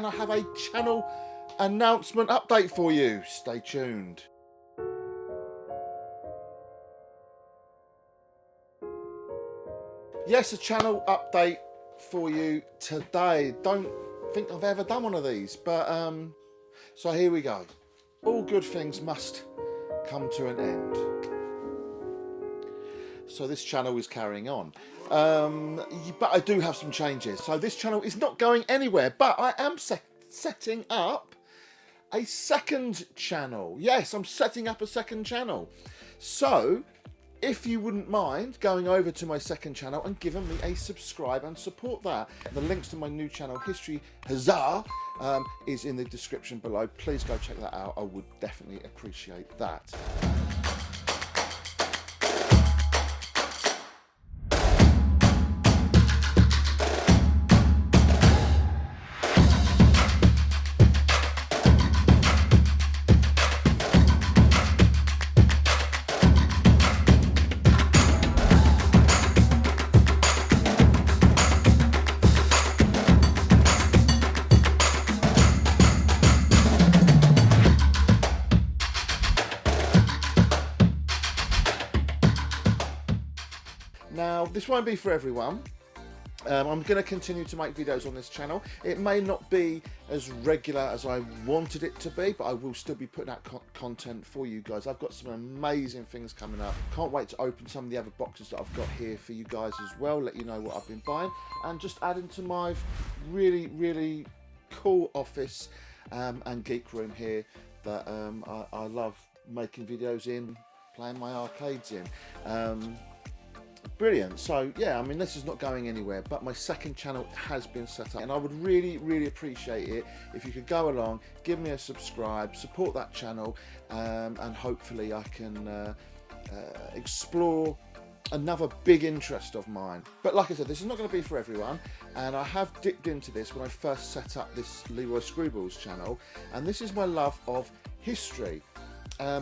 and I have a channel announcement update for you. Stay tuned. Yes, a channel update for you today. Don't think I've ever done one of these, but so here we go. All good things must come to an end. So this channel is carrying on, but I do have some changes. So this channel is not going anywhere, but I am setting up a second channel. Yes, I'm setting up a second channel. So if you wouldn't mind going over to my second channel and giving me a subscribe and support that. The links to my new channel, History Huzzah, is in the description below. Please go check that out. I would definitely appreciate that. Now, this won't be for everyone. I'm going to continue to make videos on this channel. It may not be as regular as I wanted it to be, but I will still be putting out content for you guys. I've got some amazing things coming up. Can't wait to open some of the other boxes that I've got here for you guys as well, let you know what I've been buying, and just add into my really cool office and geek room here that I love making videos in, playing my arcades in. Brilliant. So yeah, I mean, this is not going anywhere, but my second channel has been set up, and I would really appreciate it if you could go along, give me a subscribe, support that channel, and hopefully I can explore another big interest of mine. But like I said, this is not going to be for everyone, and I have dipped into this when I first set up this Leroy Screwballs channel, and this is my love of history.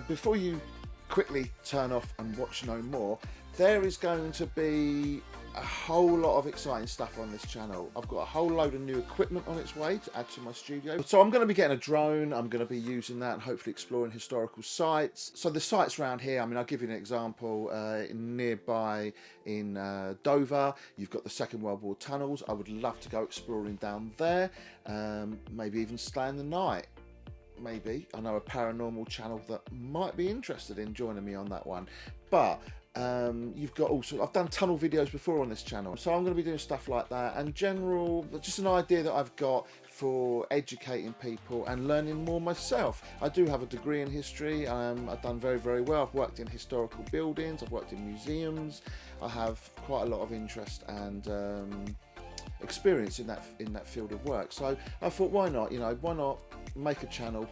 Before you quickly turn off and watch no more, there is going to be a whole lot of exciting stuff on this channel. I've got a whole load of new equipment on its way to add to my studio. So I'm going to be getting a drone. I'm going to be using that and hopefully exploring historical sites. So the sites around here, I mean, I'll give you an example. Nearby in Dover, you've got the Second World War tunnels. I would love to go exploring down there. Maybe even stay in the night. Maybe. I know a paranormal channel that might be interested in joining me on that one. But you've got also, I've done tunnel videos before on this channel, so I'm going to be doing stuff like that, and general, just an idea that I've got for educating people and learning more myself. I do have a degree in history. I've done very well. I've worked in historical buildings, I've worked in museums. I have quite a lot of interest and experience in that field of work. So I thought, why not? You know, why not make a channel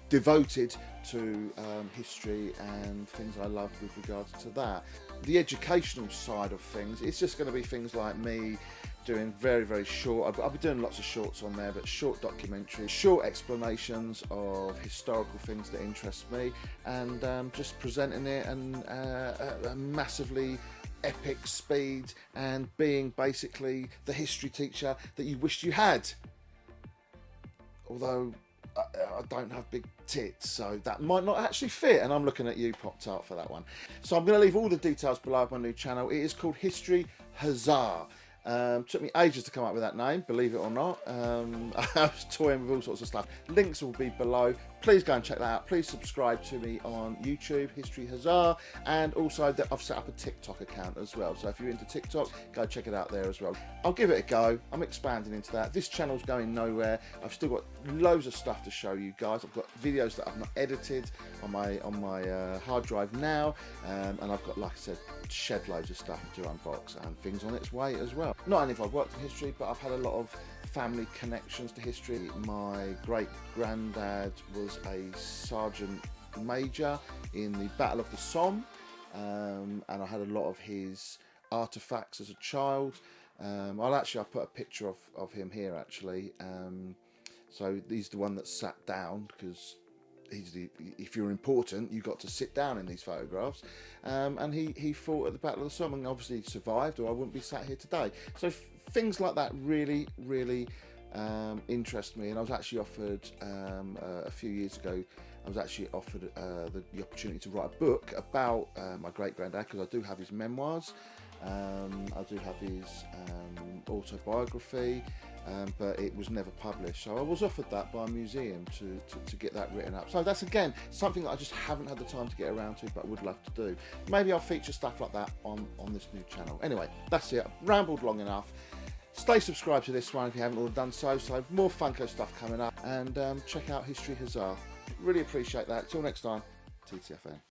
devoted to history and things I love with regards to that. The educational side of things, it's just going to be things like me doing very short, I'll be doing lots of shorts on there, but short documentaries, short explanations of historical things that interest me, and just presenting it and a massively epic speed, and being basically the history teacher that you wished you had. Although I don't have big tits, so that might not actually fit, and I'm looking at you, Pop Tart, for that one. So I'm going to leave all the details below of my new channel. It is called History Huzzah. Took me ages to come up with that name, believe it or not. I was toying with all sorts of stuff. Links will be below. Please go and check that out. Please subscribe to me on YouTube, History Huzzah, and also I've set up a TikTok account as well. So if you're into TikTok, go check it out there as well. I'll give it a go. I'm expanding into that. This channel's going nowhere. I've still got loads of stuff to show you guys. I've got videos that I've not edited on my hard drive now, and I've got, like I said, shed loads of stuff to unbox and things on its way as well. Not only have I worked in history, but I've had a lot of family connections to history. My great granddad was a sergeant major in the Battle of the Somme, and I had a lot of his artifacts as a child. I'll put a picture of him here actually. So he's the one that sat down, because if you're important, you got to sit down in these photographs. And he fought at the Battle of the Somme and obviously survived, or I wouldn't be sat here today. So things like that really interest me, and I was actually offered a few years ago. I was actually offered the opportunity to write a book about my great-granddad, because I do have his memoirs, I do have his autobiography, but it was never published. So I was offered that by a museum to get that written up. So that's, again, something that I just haven't had the time to get around to, but would love to do. Maybe I'll feature stuff like that on this new channel. Anyway, that's it. I've rambled long enough. Stay subscribed to this one if you haven't already done so. So more Funko stuff coming up, and check out History Huzzah. Really appreciate that. Till next time, TTFN.